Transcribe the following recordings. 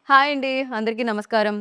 Hi అండి. అందరికీ నమస్కారం.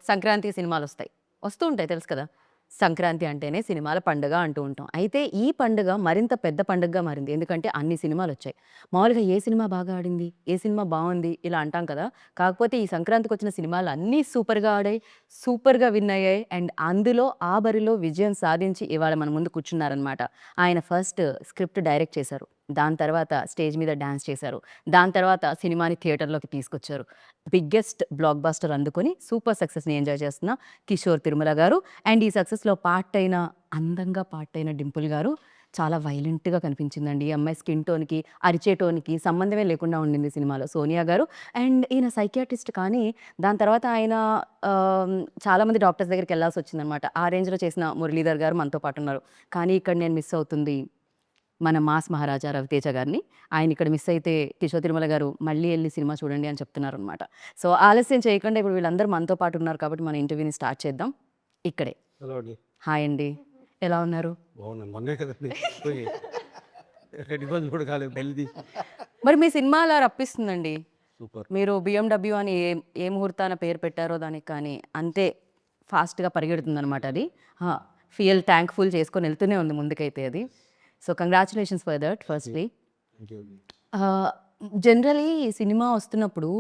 సంక్రాంతి సినిమాలొస్తాయి. వస్తూ ఉంటాయి తెలుసు కదా! సంక్రాంతి అంటేనే సినిమాల పండుగ అంటూ ఉంటాం. అయితే ఈ పండుగ మరింత పెద్ద పండుగగా మారింది. ఎందుకంటే అన్ని సినిమాలొచ్చాయి. మామూలుగా ఏ సినిమా బాగా ఆడింది? ఏ సినిమా బావుంది? ఇలా అంటాం కదా! కాకపోతే ఈ సంక్రాంతికొచ్చిన సినిమాలన్నీ సూపర్‌గా ఆడాయి. సూపర్‌గా విన్ అయ్యాయి. అండ్ అందులో ఆ బరిలో విజయం సాధించి ఇవాళ మన ముందు కూర్చున్నారనమాట. ఆయన ఫస్ట్ స్క్రిప్ట్ డైరెక్ట్ చేశారు. దాని తర్వాత స్టేజ్ మీద డాన్స్ చేశారు. దాని తర్వాత సినిమాని థియేటర్‌లోకి తీసుకొచ్చారు. బిగ్గెస్ట్ బ్లాక్ బస్టర్ అందుకొని సూపర్ సక్సెస్‌ని ఎంజాయ్ చేస్తున్న కిషోర్ తిరుమల గారు. అండ్ ఈ సక్సెస్‌లో అందంగా పార్టయిన డింపుల్ గారు చాలా వైలెంట్‌గా కనిపించిందండి. ఈ అమ్మాయి స్కిన్ టోన్‌కి, అరిచే టోన్‌కి సంబంధమే లేకుండా ఉండింది సినిమాలో సోనియా గారు. అండ్ ఈయన సైకియాట్రిస్ట్ కానీ దాని తర్వాత ఆయన చాలామంది డాక్టర్స్ దగ్గరికెళ్ళాల్సొచ్చిందనమాట. ఆ రేంజ్‌లో చేసిన మురళీధర్ గారు మనతో పాటున్నారు. కానీ ఇక్కడ నేను మిస్ అవుతుంది మన మాస్ మహారాజా రవితేజ గారిని. ఆయనిక్కడ మిస్ అయితే కిషోర్ తిరుమల గారు మళ్ళీ ఎళ్లి సినిమా చూడండి అని చెప్తున్నారనమాట. ఆలస్యం చేయకుండా ఇప్పుడు వీళ్ళందరూ మనతో పాటు ఉన్నారు కాబట్టి మన ఇంటర్వ్యూని స్టార్ట్ చేద్దాం. ఇక్కడే. హలో అండి. హాయ్ అండి. ఎలా ఉన్నారు? బాగున్నాను. మొన్నే కదండీ పోయి 2 రోజులు కూడా కాలేదు పెళ్లిది. మరి మీ సినిమా అలా రప్పిస్తుందండి. సూపర్. మీరు బిఎండబ్ల్యూ అని ఏ ముహూర్తాన పేరు పెట్టారో దానికి కానీ అంతే ఫాస్ట్‌గా పరిగెడుతుందనమాట అది. ఆ! థాంక్‌ఫుల్ చేసుకొని ఎళ్తూనే ఉంది ముందుకైతే అది. Congratulations for that firstly. Thank you అండి. ఆహ్, జనరల్లీ సినిమా వస్తున్నప్పుడు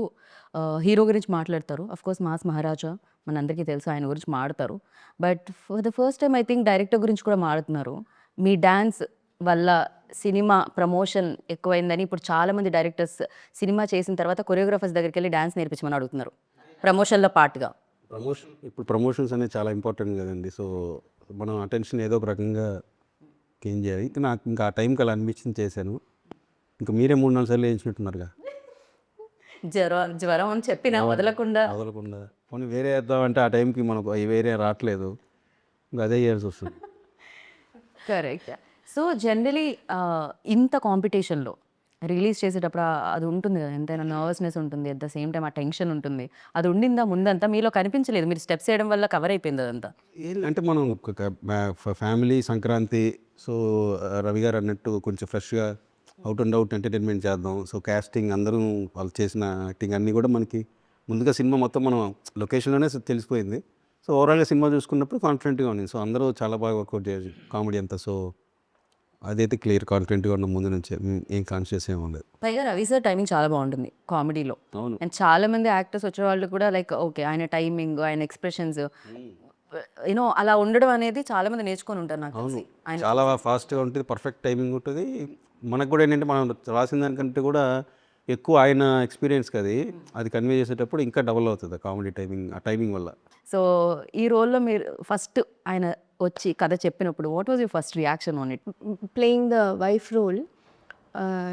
హీరో గురించి మాట్లాడతారు. ఆఫ్‌కోర్స్ 'మాస్ మహారాజా' మనందరికీ తెలుసు ఆయన గురించి మాడతారు. But for the first time I think director గురించి కూడా మాడుతున్నారు. మీ డాన్స్ వల్ల సినిమా ప్రమోషన్ ఎక్కువైందని ఇప్పుడు చాలామంది డైరెక్టర్స్ సినిమా చేసిన తర్వాత కొరియోగ్రాఫర్స్ దగ్గరికెళ్ళి డాన్స్ నేర్పించమని అడుగుతున్నారు. ప్రమోషన్‌లో పార్ట్‌గా. ఇప్పుడు ప్రమోషన్స్ అనేవి చాలా ఇంపార్టెంట్ కదండీ. సో, మనం అటెన్షన్ ఏదో ఒక రకంగా గెయిన్ చేయాలి. నాకు ఇంకా ఆ టైంకి అలా అనిపించింది చేశాను. ఇంకా మీరే 3, 4 సార్లు ఏయించినట్టున్నారుగా. జ్వరం అని చెప్పినా వదలకుండా వదలకుండా. పోనీ వేరే ఏద్దామంటే ఆ టైంకి మనకు అయి వేరే రావట్లేదు. ఇంకా అదే చేయాల్సొస్తుంది. కరెక్ట్. జనరలీ ఇంత కాంపిటీషన్‌లో రిలీజ్ చేసేటప్పుడు అది ఉంటుంది గదా! ఎంతైనా నర్వస్‌నెస్ ఉంటుంది. అట్ ద సేమ్ టైమ్ ఆ టెన్షన్ ఉంటుంది. అది ఉండిందా ముందంతా? మీలో కనిపించలేదు. మీరు స్టెప్స్ ఏయడం వల్ల కవర్ అయిపోయింది అదంతా. అంటే మనం ఒక ఫ్యామిలీ సంక్రాంతి. సో, రవి గారు అన్నట్టు కొంచెం ఫ్రెష్‌గా అవుట్ అండ్ అవుట్ ఎంటర్టైన్మెంట్ చేద్దాం. సో, కాస్టింగ్ అందరూ వాళ్ళు చేసిన యాక్టింగ్ అన్నీ కూడా మనకి ముందుగా సినిమా మొత్తం మనం లొకేషన్‌లోనే తెలిసిపోయింది. సో, ఓవరాల్‌గా సినిమా చూసుకున్నప్పుడు కాన్ఫిడెంట్‌గా ఉంది. సో, అందరూ చాలా బాగా వర్కౌట్ చేసి కామెడీ అంతా. సో, అదైతే క్లియర్ కాన్ఫిడెంట్‌గా ఉన్నాం ముందు నుంచే. ఏం కాన్షియస్ ఏమి ఉండదు. పైగా రవి సార్ టైమింగ్ చాలా బావుంటుంది కామెడీలో. అవును. అండ్ చాలామంది యాక్టర్స్ వచ్చేవాళ్ళు కూడా లైక్ ఓకే. ఆయన టైమింగ్, ఆయన ఎక్స్‌ప్రెషన్స్ అలా ఉండడం అనేది చాలామంది నేర్చుకొని ఉంటారు నాకు అవును. తెలిసి. ఆయన చాలా ఫాస్ట్‌గా ఉంటది. పర్ఫెక్ట్ టైమింగ్ ఉంటది. మనకు కూడా ఏంటంటే మనం రాసిన దానికంటే కూడా ఎక్కువ ఆయన ఎక్స్‌పీరియన్స్‌కి అది కన్వే చేసేటప్పుడు ఇంకా డబుల్ అవుతది కామెడీ టైమింగ్. ఆ టైమింగ్ వల్ల. సో, ఈ రోల్‌లో మీరు ఫస్ట్ ఆయన వచ్చి కథ చెప్పినప్పుడు what was your first reaction on it? Playing the wife role,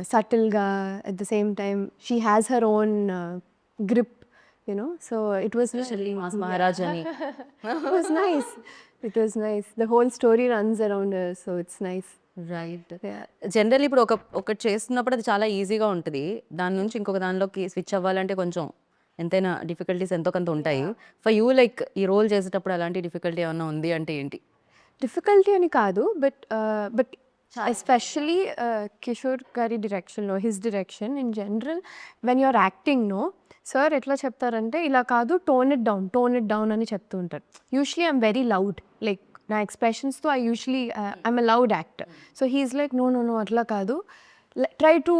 subtle ga at the same time she has her own grip, so it was especially mass Maharaj అని. it was nice. It was nice. The whole story runs around her, so it's nice. Right. Yeah. Generally ఇప్పుడు ఒకటి చేస్తున్నప్పుడు అది చాలా ఈజీగా ఉంటది. దాని నుంచి ఇంకొక దానిలోకి స్విచ్ అవ్వాలంటే కొంచెం ఎంతైనా డిఫికల్టీస్ ఎంతో కొంత ఉంటాయి. ఫర్ యూ లైక్ ఈ రోల్ చేసేటప్పుడు అలాంటి డిఫికల్టీ ఏమన్నా ఉంది అంటే ఏంటి? Difficulty అని కాదు, but especially కిషోర్ గారి డైరెక్షన్లో his direction in general when you're acting sir ఎట్లా చెప్తారంటే ఇలా కాదు టోన్ ఇట్ డౌన్ అని చెప్తూ ఉంటారు. Usually I'm very loud, like నా ఎక్స్ప్రెషన్స్తో I'm a loud actor. So he's like no అట్లా కాదు, try to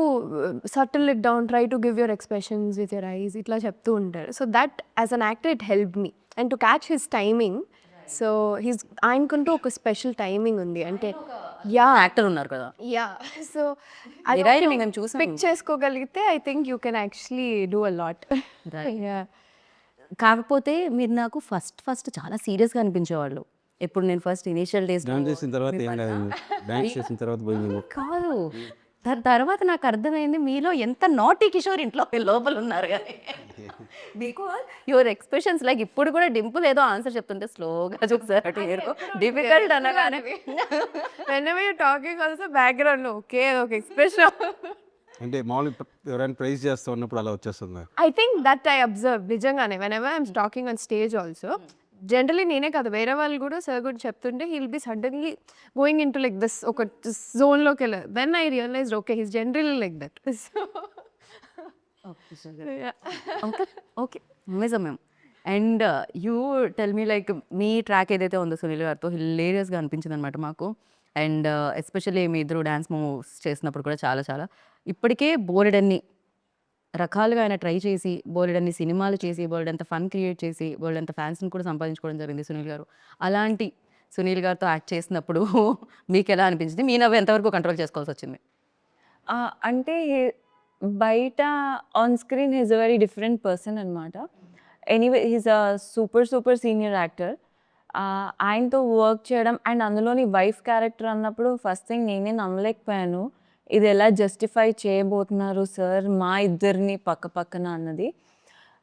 settle it down, try to give your expressions with your eyes ఇట్లా చెప్తూ ఉంటారు. So that as an actor it help me and to catch his timing. So ఆయనకంటూ ఒక special timing ఉంది అంటే actor ఉన్నారు కదా! సో నిరాయిని మేము చూసాం. పిక్ చేసుకోగలిగితే I think you can actually do a lot. కాకపోతే మీరు నాకు ఫస్ట్ చాలా సీరియస్‌గా అనిపించేవాళ్ళు. ఎప్పుడు నేను ఫస్ట్ ఇనీషియల్ డేస్‌లో డాన్స్ చేసిన తర్వాత ఏం కాదండి. డాన్స్ చేసిన తర్వాత పోయింది. కాదు. దాని తర్వాత నాకు అర్థమైంది మీలో ఎంత నాటీ కిషోర్ ఇంట్లో లోపల ఉన్నారు గాని. బికాజ్ యువర్ ఎక్స్‌ప్రెషన్స్ లైక్ ఇప్పుడు కూడా డింపుల్ ఏదో ఆన్సర్ చెప్తుంటే స్లోగా చూసారు అటు ఇటుకో డిఫికల్ట్ అనగానే whenever you're talking also background లో ఒకే ఒక ఎక్స్ప్రెషన్. అంటే మామూలుగా ఎవరైనా ప్రైజ్ చేస్తూ ఉన్నప్పుడు అలా వచ్చేస్తుంది. I think that I observe నిజంగానే whenever I'm talking on stage also. Generally నేనే కాదు వేరే వాళ్ళు కూడా సార్ గురించి చెప్తుంటే he'll be suddenly going in to like this ఒక జోన్లోకి వెళ్ళారు. Then I realized okay he's generally like that. Okay okay నిజమేం. And you tell me like మీ ట్రాక్ ఏదైతే ఉందో సునీల్ గారితో హిలేరియస్గా అనిపించింది అనమాట మాకు. అండ్ ఎస్పెషల్లీ మీ ఇద్దరు డ్యాన్స్ మూవ్స్ చేసినప్పుడు కూడా చాలా చాలా ఇప్పటికే బోలెడన్ని రకాలుగా ఆయన ట్రై చేసి బోలెడన్ని సినిమాలు చేసి బోలెడంత ఫన్ క్రియేట్ చేసి బోలెడంత ఫ్యాన్స్ని కూడా సంపాదించుకోవడం జరిగింది సునీల్ గారు. అలాంటి సునీల్ గారితో యాక్ట్ చేసినప్పుడు మీకు ఎలా అనిపించింది? మీ నవ్వు ఎంతవరకు కంట్రోల్ చేసుకోవాల్సి వచ్చింది? అంటే బయట on screen he's a very different person అనమాట. Anyway he's a super senior actor. ఆయనతో వర్క్ చేయడం అండ్ అందులోని వైఫ్ క్యారెక్టర్ అన్నప్పుడు ఫస్ట్ థింగ్ నేనే నమ్మలేకపోయాను. ఇది ఎలా జస్టిఫై చేయబోతున్నారు సార్ మా ఇద్దరిని పక్క పక్కన అన్నది.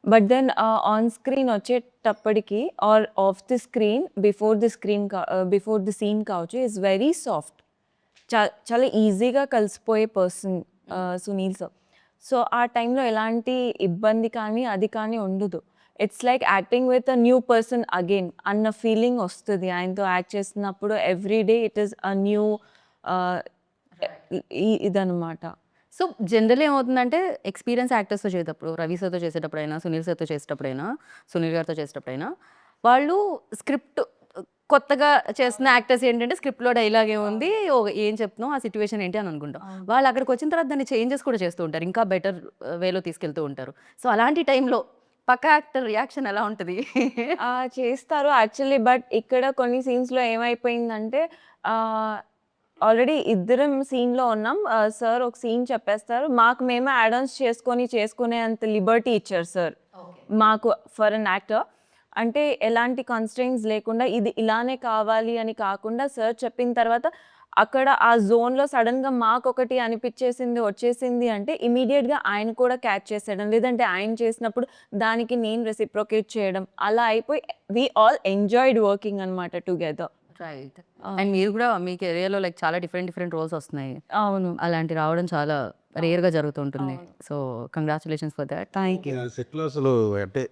బట్ దెన్ ఆన్ స్క్రీన్ వచ్చేటప్పటికి or off the screen before the scene కావచ్చు ఈజ్ వెరీ సాఫ్ట్. చాలా ఈజీగా కలిసిపోయే పర్సన్ సునీల్ సార్. సో ఆ టైంలో ఎలాంటి ఇబ్బంది కానీ అది కానీ ఉండదు. It's like acting with a new person again అన్న ఫీలింగ్ వస్తుంది ఆయనతో యాక్ట్ చేస్తున్నప్పుడు. Every day it is a new ఇదనమాట. సో జనరల్ ఏమవుతుందంటే ఎక్స్పీరియన్స్ యాక్టర్స్తో చేసేటప్పుడు రవి సార్తో చేసేటప్పుడైనా సునీల్ సార్తో చేసేటప్పుడైనా సునీల్ గారితో చేసేటప్పుడైనా వాళ్ళు స్క్రిప్ట్ కొత్తగా చేస్తున్న యాక్టర్స్ ఏంటంటే స్క్రిప్ట్లో డైలాగ్ ఏముంది ఏం చెప్తున్నావు ఆ సిచ్యువేషన్ ఏంటి అని అనుకుంటాం. వాళ్ళు అక్కడికి వచ్చిన తర్వాత దాన్ని చేంజెస్ కూడా చేస్తూ ఉంటారు, ఇంకా బెటర్ వేలో తీసుకెళ్తూ ఉంటారు. సో అలాంటి టైంలో పక్క యాక్టర్ రియాక్షన్ ఎలా ఉంటుంది? చేస్తారు యాక్చువల్లీ. బట్ ఇక్కడ కొన్ని సీన్స్లో ఏమైపోయిందంటే ఆల్రెడీ ఇద్దరం సీన్లో ఉన్నాం. సార్ ఒక సీన్ చెప్పేస్తారు, మాకు మేమే యాడ్ ఆన్స్ చేసుకునే అంత లిబర్టీ ఇచ్చారు సార్ మాకు ఫర్ అన్ యాక్టర్. అంటే ఎలాంటి కన్స్ట్రెయింట్స్ లేకుండా ఇది ఇలానే కావాలి అని కాకుండా సార్ చెప్పిన తర్వాత అక్కడ ఆ జోన్లో సడన్గా మాకొకటి వచ్చేసింది అంటే ఇమీడియట్గా ఆయన కూడా క్యాచ్ చేసేయడం, లేదంటే ఆయన చేసినప్పుడు దానికి నేను రెసిప్రొకేట్ చేయడం, అలా అయిపోయి వీ ఆల్ ఎంజాయ్డ్ వర్కింగ్ అనమాట టుగెదర్. రైట్. అండ్ మీరు కూడా మీ కెరియర్లో లైక్ చాలా డిఫరెంట్ రోల్స్ వస్తున్నాయి. అవును. అలాంటి రావడం చాలా రేర్గా జరుగుతుంటుంది. So congratulations for that. Thank you. సెట్లో అసలు అంటే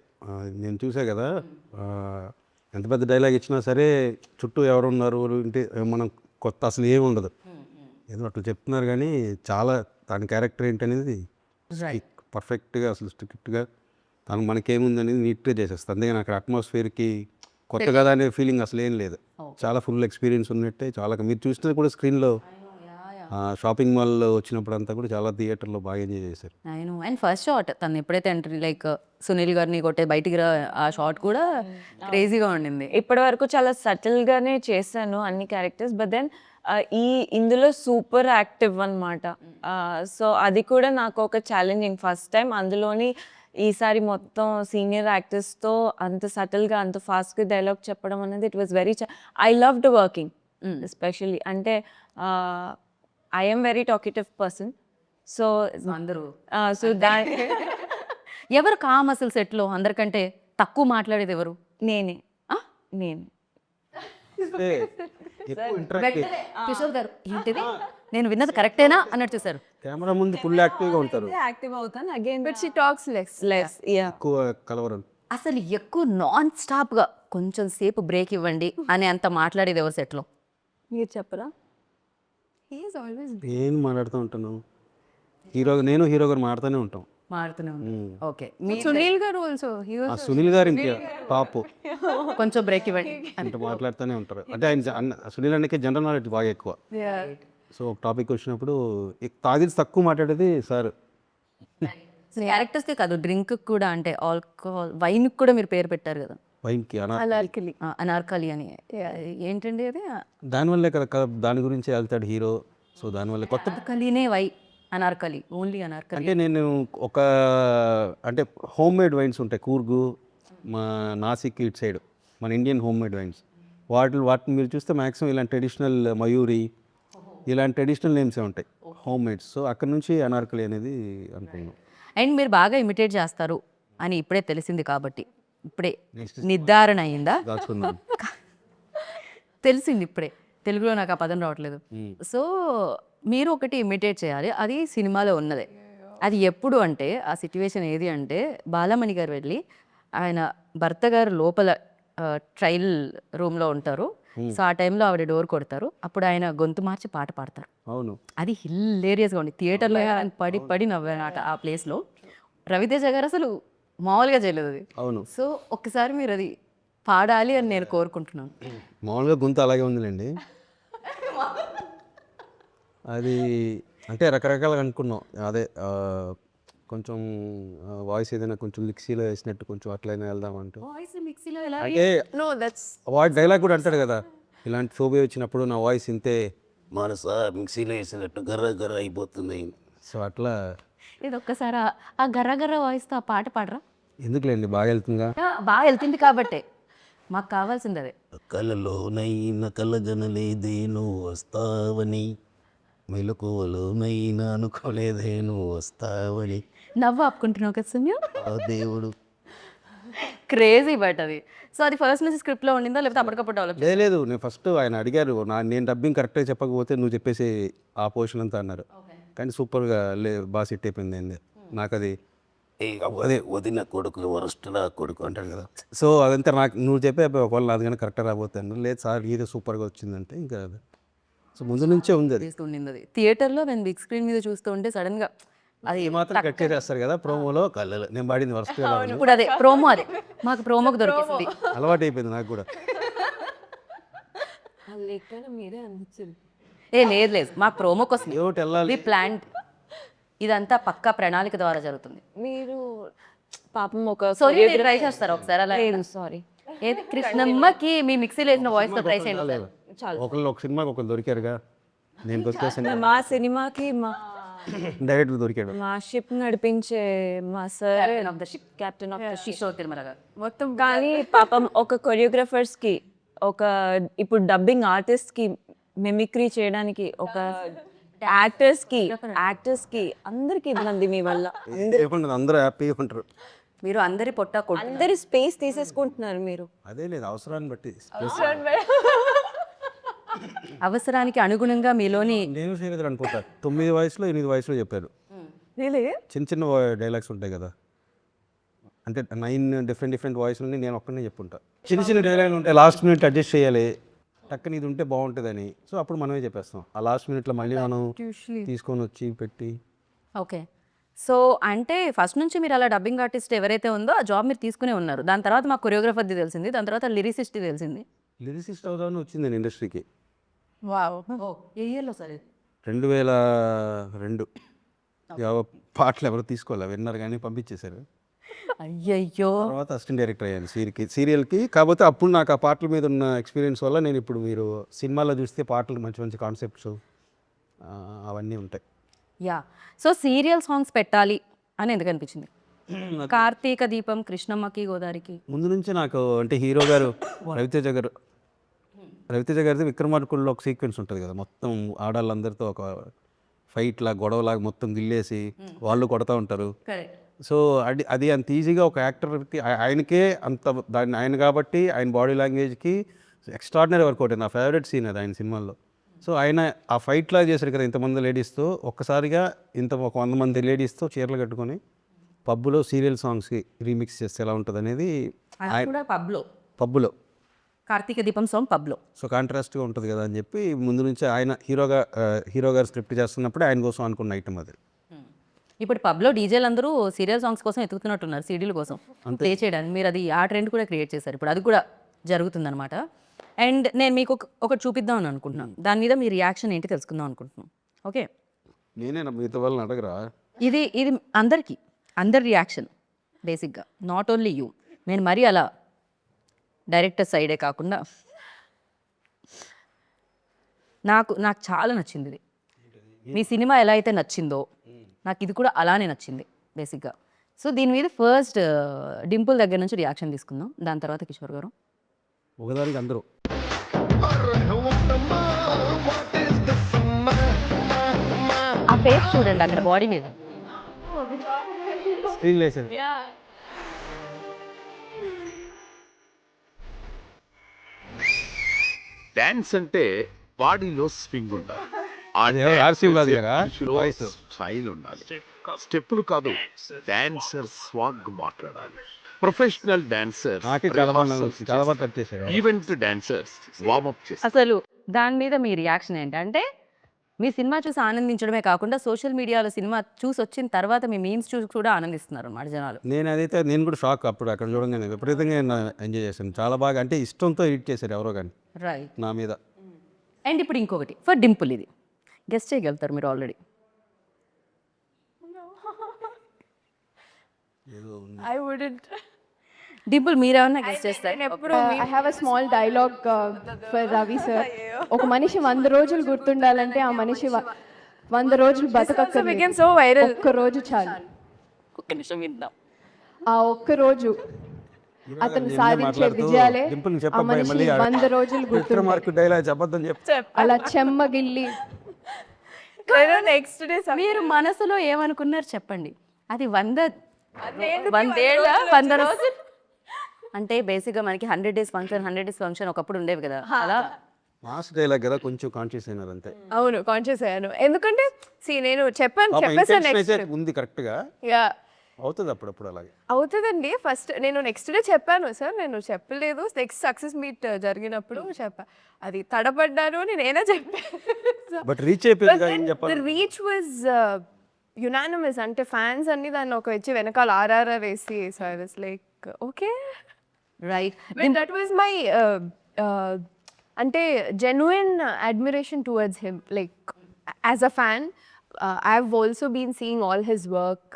నేను చూసా కదా, ఎంత పెద్ద డైలాగ్ ఇచ్చినా సరే చుట్టూ ఎవరున్నారు అంటే మనం కొత్త అసలు ఏమి ఉండదు, ఏదో అట్లా చెప్తున్నారు. కానీ చాలా దాని క్యారెక్టర్ ఏంటనేది పర్ఫెక్ట్గా అసలు స్ట్రిక్ట్గా తను మనకేముంది అనేది నీట్గా చేసేస్తుంది. అందుకని అక్కడ అట్మాస్ఫియర్కి కొత్త కదా అనే ఫీలింగ్ అసలు ఏం లేదు. చాలా ఫుల్ ఎక్స్పీరియన్స్ ఉన్నట్టే. చాలా మీరు చూస్తే కూడా స్క్రీన్లో షాపింగ్ మాల్లో వచ్చినప్పుడు అంతా కూడా చాలా థియేటర్లో బాగా ఎంజాయ్ చేశారు. నేను అండ్ ఫస్ట్ షాట్ తను ఎప్పుడైతే ఎంట్రీ లైక్ సునీల్ గారిని కొట్టే బయటికి ఆ షాట్ కూడా క్రేజీగా ఉండింది. ఇప్పటి వరకు చాలా సటిల్గానే చేశాను అన్ని క్యారెక్టర్స్. బట్ దెన్ ఇందులో సూపర్ యాక్టివ్ అనమాట. సో అది కూడా నాకు ఒక ఛాలెంజింగ్ ఫస్ట్ టైం. అందులోని ఈసారి మొత్తం సీనియర్ యాక్టర్స్తో అంత సటిల్గా అంత ఫాస్ట్గా డైలాగ్ చెప్పడం అనేది it was very I loved working especially. అంటే I am very talkative person. So అందరూ సో ఎవరు కామ్ అసలు సెట్లో అందరికంటే తక్కువ మాట్లాడేది ఎవరు? నేనే. ఆ? నేను కిషోర్ గారు ఏంటిది నేను విన్నది కరెక్టేనా అన్నట్టు చూసారు. కెమెరా ముందు ఫుల్ యాక్టివ్గా ఉంటారు, యాక్టివ్ అవుతాను again. But she talks less. ఎక్కువ కలవరం. అసలు ఎక్కువ నాన్ స్టాప్గా కొంచెం సేపు బ్రేక్ ఇవ్వండి అని అంత మాట్లాడేది ఎవరు సెట్లో? మీరు చెప్పరా? He is always ఏం మాట్లాడుతూ ఉంటాను, నేను హీరో గారు మాడుతూనే ఉంటాం. మారుతూనే okay. Sunil garu also. He ఆ was సునీల్ గారు ఇంకా పాపు కొంచెం బ్రేక్ ఇవ్వండి. అంటే మాట్లాడుతూనే ఉంటారు. అంటే ఆయన సునీల్ అన్నకి జనరల్ నాలెడ్జ్ బాగా ఎక్కువ. సో ఒక టాపిక్ వచ్చినప్పుడు తాగిది తక్కువ మాట్లాడేది సార్. క్యారెక్టర్స్కే కాదు డ్రింక్ కూడా, అంటే ఆల్కహాల్ వైన్కి కూడా మీరు పేరు పెట్టారు కదా, వైన్కి Anarkali. అనార్కలి అని. ఏంటండి అది? దానివల్లే కదా దాని గురించి వెళ్తాడు హీరో. సో దానివల్ల కొత్త అనార్కలినే అనార్కలి, ఓన్లీ అనార్కలి. అంటే నేను ఒక అంటే హోమ్ మేడ్ వైన్స్ ఉంటాయి కూర్గు, మా నాసిక్ ఇటు సైడ్ మన ఇండియన్ హోమ్ మేడ్ వైన్స్, వాటిని మీరు చూస్తే మ్యాక్సిమం ఇలాంటి ట్రెడిషనల్ మయూరి ఇలాంటి ట్రెడిషనల్ నేమ్సే ఉంటాయి హోమ్ మేడ్స్. సో అక్కడ నుంచి అనార్కలి అనేది అనుకున్నాను. అండ్ మీరు బాగా ఇమిటేట్ చేస్తారు అని ఇప్పుడే తెలిసింది కాబట్టి ఇప్పుడే నిర్ధారణ అయిందా? దాచుకున్నాను. తెలిసింది ఇప్పుడే, తెలుగులో నాకు ఆ పదం రావట్లేదు. సో మీరు ఒకటి ఇమిటేట్ చేయాలి, అది సినిమాలో ఉన్నదే. అది ఎప్పుడు అంటే ఆ సిచ్యువేషన్ ఏది అంటే బాలమణి గారు వెళ్ళి ఆయన భర్త గారు లోపల ట్రయల్ రూమ్లో ఉంటారు. సో ఆ టైంలో ఆవిడ డోర్ కొడతారు, అప్పుడు ఆయన గొంతు మార్చి పాట పాడతారు. అవును, అది హిల్లేరియస్గా ఉంది. థియేటర్లో పడి నవ్వాను ఆ ప్లేస్లో. రవితేజ గారు అసలు మామూలుగా చేయలేదు అది. అవును. సో ఒక్కసారి మీరు అది పాడాలి అని నేను కోరుకుంటున్నాను. మామూలుగా గొంతు అలాగే ఉందిలేండి. అది అంటే రకరకాలుగా అనుకున్నాం. అదే కొంచెం వాయిస్ ఏదైనా కొంచెం మిక్సీలో వేసినట్టు కొంచెం అట్లయినా వెళ్దామంటూ. వాయిస్ మిక్సీలో ఎలా అంటే No, that's వాయిస్ డైలాగ్ కూడా అంటాడు కదా, ఇలాంటి ఫోబియా వచ్చినప్పుడు నా వాయిస్ ఇంతే మనస మిక్సీలో వేసినట్టు గర్ర గర్ర అయిపోతుంది. సో అట్లా ఇది ఒక్కసారి ఆ గర్ర గర్ర వాయిస్తో ఆ పాట పాడరా? ఎందుకులేండి, బాగా వెళ్తుందా. బాగా వెళ్తుంది కాబట్టే మాకు కావాల్సింది అదే. కలలోనైనా కలగనలేదేను వస్తావని, మెలకువలోనైనా అనుకోలేదేను వస్తావని, నవ్వు ఆపుకుంటున్నావు కదా సుమ్య. ఆ దేవుడు. క్రేజీ బట్ అది. సో అది ఫస్ట్ నుంచి స్క్రిప్ట్లో ఉండిందా లేకపోతే అప్పటికప్పుడు డెవలప్? లేదు నేను ఫస్ట్ ఆయన అడిగారు, నేను డబ్బింగ్ కరెక్ట్గా చెప్పకపోతే నువ్వు చెప్పేసి ఆ పోర్షన్ అంతా అన్నారు. కానీ సూపర్గా బాగా సెట్ అయిపోయింది. నాకు అది అదే వదిన కొడుకు వరస్టులా కొడుకు అంటాడు కదా, సో అదంతా నాకు నువ్వు చెప్పే ఒకవేళ నాది కానీ కరెక్ట్గా రాబోతాను. లేదు సార్ ఇది సూపర్గా వచ్చిందంటే ఇంకా అది. సో ముందు నుంచే ఉంది అది. ఉండింది అది. థియేటర్లో నేను బిగ్ స్క్రీన్ మీద చూస్తూ ఉంటే సడన్గా అది ఈ మాత్రం కట్ చేస్తారు కదా ప్రోమోలో, కళ్ళలో నేను పాడింది వరస్ట్గా ఇప్పుడు అదే ప్రోమో, అదే మాకు ప్రోమోకి దొరికింది. అలవాటు అయిపోయింది నాకు కూడా. మీరే అనిపించింది. లేదు లేదు, మాకు ప్రోమోకి వస్తుంది. ఏమిటి వెళ్ళాలి. ఇది ప్లాంట్, ఇదంతా పక్కా ప్రణాళిక ద్వారా జరుగుతుంది. మీరు పాపం ఒక సారీ ట్రై చేస్తారా ఒకసారి అలా? లేదు సారీ. ఏది కృష్ణమ్మకి మీ మిక్సీలో వేసిన వాయిస్తో ట్రై చేయండి. ఒకళ్ళు ఒక సినిమాకి ఒకళ్ళు దొరికారుగా, నేను వచ్చేసాను మా సినిమాకి మా డైరెక్టర్ దొరికాడు. మా షిప్ నడిపించే మా sir of the ship, captain of the ship. Kishore Tirumala గారు. మొత్తం కానీ పాపం ఒక కొరియోగ్రాఫర్స్కి, ఒక ఇప్పుడు డబ్బింగ్ ఆర్టిస్ట్కి మిమిక్రీ చేయడానికి, ఒక యాక్టర్స్కి అందరికి ఇబ్బంది మీ వల్ల. అందరూ హ్యాపీగా ఉంటారు. మీరు అందరి పొట్ట కొట్టు. అందరి స్పేస్ తీసేసుకుంటున్నారు మీరు. అదే లేదు, అవసరాన్ని బట్టి. అవసరానికి అనుగుణంగా మీలోని నేను చేయలేదు అనుకుంటా. 9 వయసులో 8 వయసులో చెప్పారు. చిన్న చిన్న డైలాగ్స్ ఉంటాయి కదా, అంటే 9 డిఫరెంట్ వాయిస్లని నేను ఒక్కనే చెప్పుంటా. చిన్న చిన్న డైలాగులు ఉంటాయి, లాస్ట్ మినిట్ అడ్జస్ట్ చేయాలి, టక్కని ఇది ఉంటే బాగుంటుందని. సో అప్పుడు మనమే చెప్పేస్తాం. ఆ లాస్ట్ మినిట్లో మళ్ళీ మనం తీసుకొని వచ్చి పెట్టి. ఓకే. సో అంటే ఫస్ట్ నుంచి మీరు అలా డబ్బింగ్ ఆర్టిస్ట్ ఎవరైతే ఉందో ఆ జాబ్ మీరు తీసుకునే ఉన్నారు. దాని తర్వాత మాకు కొరియోగ్రాఫర్ది తెలిసింది, దాని తర్వాత లిరిసిస్ట్ తెలిసింది. లిరిసిస్ట్ అవుదామని వచ్చింది ఇండస్ట్రీకి. wow. ఏ ఇయర్లో సార్? 2002. పాటలు ఎవరు తీసుకోవాలి, విన్నారు కానీ పంపించేశారు. అయ్యయ్యో. తర్వాత అసిస్టెంట్ డైరెక్టర్ అయ్యాను సీరియల్కి. కాకపోతే అప్పుడు నాకు ఆ పాటల మీద ఉన్న ఎక్స్పీరియన్స్ వల్ల నేను ఇప్పుడు మీరు సినిమాలో చూస్తే పాటలు మంచి మంచి కాన్సెప్ట్స్ అవన్నీ ఉంటాయి. యా. సో సీరియల్ సాంగ్స్ పెట్టాలి అని ఎందుకు అనిపించింది? కార్తీక దీపం, కృష్ణమ్మకి, గోదావరికి ముందు నుంచి నాకు అంటే హీరో గారు రవితేజ గారిది విక్రమార్కుల్లో ఒక సీక్వెన్స్ ఉంటుంది కదా, మొత్తం ఆడాళ్ళందరితో ఒక ఫైట్ లాగా గొడవలాగా మొత్తం గిల్లేసి వాళ్ళు కొడతా ఉంటారు. సో అది అంత ఈజీగా ఒక యాక్టర్కి ఆయనకే అంత దాన్ని ఆయన కాబట్టి ఆయన బాడీ లాంగ్వేజ్కి ఎక్స్ట్రాడినరీ వర్కౌట్. నా ఫేవరెట్ సీన్ అది ఆయన సినిమాల్లో. సో ఆయన ఆ ఫైట్ లాగా చేశారు కదా, ఇంతమంది లేడీస్తో ఒక్కసారిగా ఒక 100 మంది లేడీస్తో చీరలు కట్టుకొని పబ్బులో సీరియల్ సాంగ్స్కి రీమిక్స్ చేస్తే ఎలా ఉంటుంది అనేది పబ్బులో కార్తీక దీపం సాంగ్ పబ్లో. సో కాంట్రాస్ట్గా ఉంటుంది కదా అని చెప్పి ముందు నుంచి ఆయన హీరో గారు స్క్రిప్ట్ చేస్తున్నప్పుడే ఆయన కోసం అనుకున్న ఐటమ్ అది. ఇప్పుడు పబ్లో డీజేలు అందరూ సీరియల్ సాంగ్స్ కోసం ఎత్తుకుతున్నట్టున్నారు, సీడీల కోసం ప్లే చేయడానికి. మీరు అది ఆ ట్రెండ్ కూడా క్రియేట్ చేశారు, ఇప్పుడు అది కూడా జరుగుతుందన్నమాట. అండ్ నేను మీకు ఒకటి చూపిద్దాం అని అనుకుంటున్నాను, దాని మీద మీ రియాక్షన్ ఏంటి తెలుసుకుందాం అనుకుంటున్నాను. ఓకే, నేనే మిగతా వాళ్ళని అడగరా? ఇది అందరి రియాక్షన్ బేసిక్గా, నాట్ ఓన్లీ యూ. నేను మరీ అలా డైరెక్టర్ సైడే కాకుండా నాకు చాలా నచ్చింది ఇది. మీ సినిమా ఎలా అయితే నచ్చిందో నాకు ఇది కూడా అలానే నచ్చింది బేసిక్గా. సో దీని మీద ఫస్ట్ డింపుల్ దగ్గర నుంచి రియాక్షన్ తీసుకుందాం, దాని తర్వాత కిషోర్ గారు. ఒకదానికి అందరూ ఆ ఫేస్ చూడండి అక్కడ బాడీ మీద. స్క్రీన్ లేసారు. డాన్స్ అంటే బాడీలో స్వింగ్ ఉండాలి, స్టైల్ ఉండాలి, స్టెప్పులు కాదు, డాన్సర్ స్వాగ్ మాట్లాడాలి. Professional dancer, event dancers warm up చేస్తారు. అసలు దాని మీద మీ రియాక్షన్ ఏంటంటే మీ సినిమా చూసి ఆనందించడమే కాకుండా సోషల్ మీడియాలో సినిమా చూసి వచ్చిన తర్వాత మీ మీమ్స్ చూసి కూడా ఆనందిస్తున్నారు అన్నమాట జనాలు. నేను కూడా షాక్ అప్పుడు అక్కడ చూడంగానే విపరీతంగా ఎంజాయ్ చేశాను. చాలా బాగా అంటే ఇష్టంతో ఎడిట్ చేశారు ఎవరో కానీ రైట్. నా మీద. అండ్ ఇప్పుడు ఇంకొకటి ఫర్ డింపుల్, ఇది గెస్ట్ చేయగలుగుతారు మీరు ఆల్రెడీ. I wouldn't. డింపుల్ మీరేమన్నా గెస్ట్ చేస్తారు? I have a small dialogue for Ravi sir. ఒక మనిషి 100 రోజులు గుర్తుండాలంటే ఆ మనిషి 100 రోజులు బతకక్కర్లేదు. so viral. ఒక్క రోజు చాలు. ఒక్క నిమిషం విందాం. ఆ ఒక్క రోజు అతను సాధించే విజయాలే ఆ మనిషి 100 రోజులు గుర్తుంటాయి. డైలాగ్ చెప్పొద్దని చెప్తే అలా చెమ్మగిల్లి నెక్స్ట్ డే మీరు మనసులో ఏమనుకున్నారు చెప్పండి. అది 100 రోజులు అంటే బేసిక్గా మనకి 100 days ఫంక్షన్ ఒకప్పుడు ఉండేవి కదా, అలా మాస్ డైలాగ్ కదా కొంచెం కాన్షియస్ అయినారు అంతే. అవును కాన్షియస్ అయ్యాను. ఎందుకంటే నేను చెప్పేసాను Intention అయితే ఉంది కరెక్ట్గా, యా అవుతుంది అప్పుడప్పుడు అలాగే. అవుతుందండి. ఫస్ట్ నేను నెక్స్ట్ డే చెప్పాను సార్, నేను చెప్పలేదు. నెక్స్ట్ సక్సెస్ మీట్ జరిగినప్పుడు చెప్పా, అది తడబడ్డాను నేనే చెప్పాను. బట్ రీచ్ అయిపోయింది ఏం చెప్పాలి. రీచ్ వాజ్ యునానిమస్, అంటే ఫ్యాన్స్ అన్ని దాన్ని ఒక వచ్చి వెనకాల ఆర్ఆర్ఆర్ వేసి, so I was like okay right. That was my అంటే genuine admiration towards him. Like as a fan I've also been seeing all his work,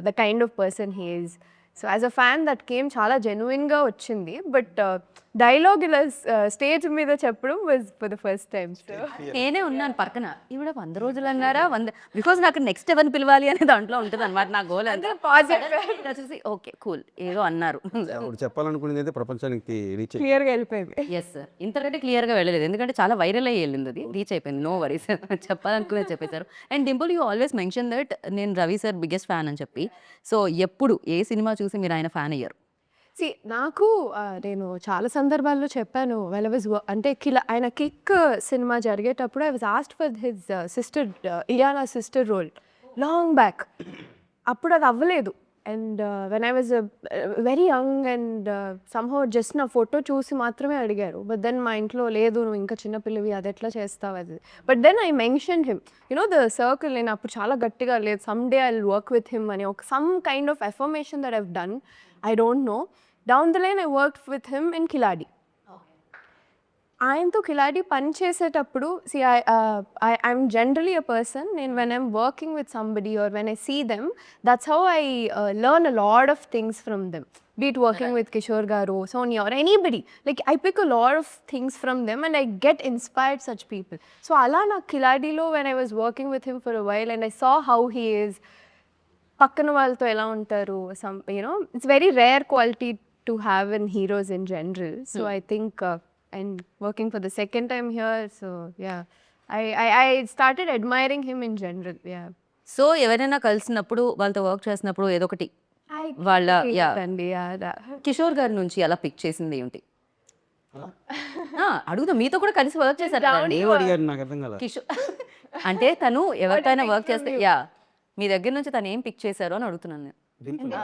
the kind of person he is. So as a fan that came చాలా జెన్యున్గా వచ్చింది. But dialogue ఇలా stage మీద చెప్పడం was for the first time. నేనే ఉన్నాను పక్కన, ఈవిడ 100 రోజులు అన్నారా, 100 బికాజ్ నాకు నెక్స్ట్ ఎవరిని పిలవాలి అనే దాంట్లో ఉంటుంది అనమాట నా గోల్. అంతా చూసి ఓకే కూల్ ఏదో అన్నారు. ఇప్పుడు చెప్పాలనుకునేది అయితే ప్రపంచానికి రీచ్ క్లియర్గా వెళ్ళిపోయింది. ఎస్ సార్, ఇంతకంటే క్లియర్గా వెళ్ళలేదు ఎందుకంటే చాలా వైరల్ అయ్యి వెళ్ళింది, అది రీచ్ అయిపోయింది. నో వరీస్, చెప్పాలనుకునేది చెప్పేశారు. And Dimple you always mention that నేను రవి సార్ బిగ్గెస్ట్ ఫ్యాన్ అని చెప్పి. సో ఎప్పుడు ఏ సినిమా చూసి మీరు ఆయన ఫ్యాన్ అయ్యారు? నాకు నేను చాలా సందర్భాల్లో చెప్పాను, వెల్ వాజ్ అంటే ఆయన కిక్ సినిమా జరిగేటప్పుడు I was asked for his sister Ileana sister role long back. అప్పుడు అది అవ్వలేదు. And when I was very young and somehow just నా ఫోటో చూసి మాత్రమే అడిగారు. బట్ దెన్ మా ఇంట్లో లేదు, నువ్వు ఇంకా చిన్నపిల్లవి, అది ఎట్లా చేస్తావు అది. But then I mention him, the circle. నేను అప్పుడు చాలా గట్టిగా లేదు, some day I will work with him అని ఒక some kind of affirmation that I've done. I don't know. Down the line, I worked with him in Kiladi. ఆయనతో కిలాడి పని చేసేటప్పుడు I'm generally a person, and when I'm working with somebody or when I see them, that's how I learn a lot of things from them. Be it working with Kishore Garu, Sonia or anybody. Like I pick a lot of things from them and I get inspired such people. So ala na Kiladi lo, when I was working with him for a while and I saw how he is, పక్కన వాళ్ళతో ఎలా ఉంటారు, some it's very rare quality to have in heroes in general. So I think and working for the second time here, so yeah I started admiring him in general. Yeah so ఎవరైనా కలిసినప్పుడు వాళ్ళతో work చేసినప్పుడు ఏదో ఒకటి వాళ్ళ అండి కిషోర్ గారి నుంచి అలా పిక్ చేసింది ఏంటి అడుగుతా. మీతో కూడా కలిసి వర్క్ చేశారు నాకు అర్థం కదా. కిషోర్ అంటే తను ఎవరికైనా వర్క్ చేస్తే మీ దగ్గర నుంచి తను ఏం పిక్ చేశారో అని అడుగుతున్నాను నేను.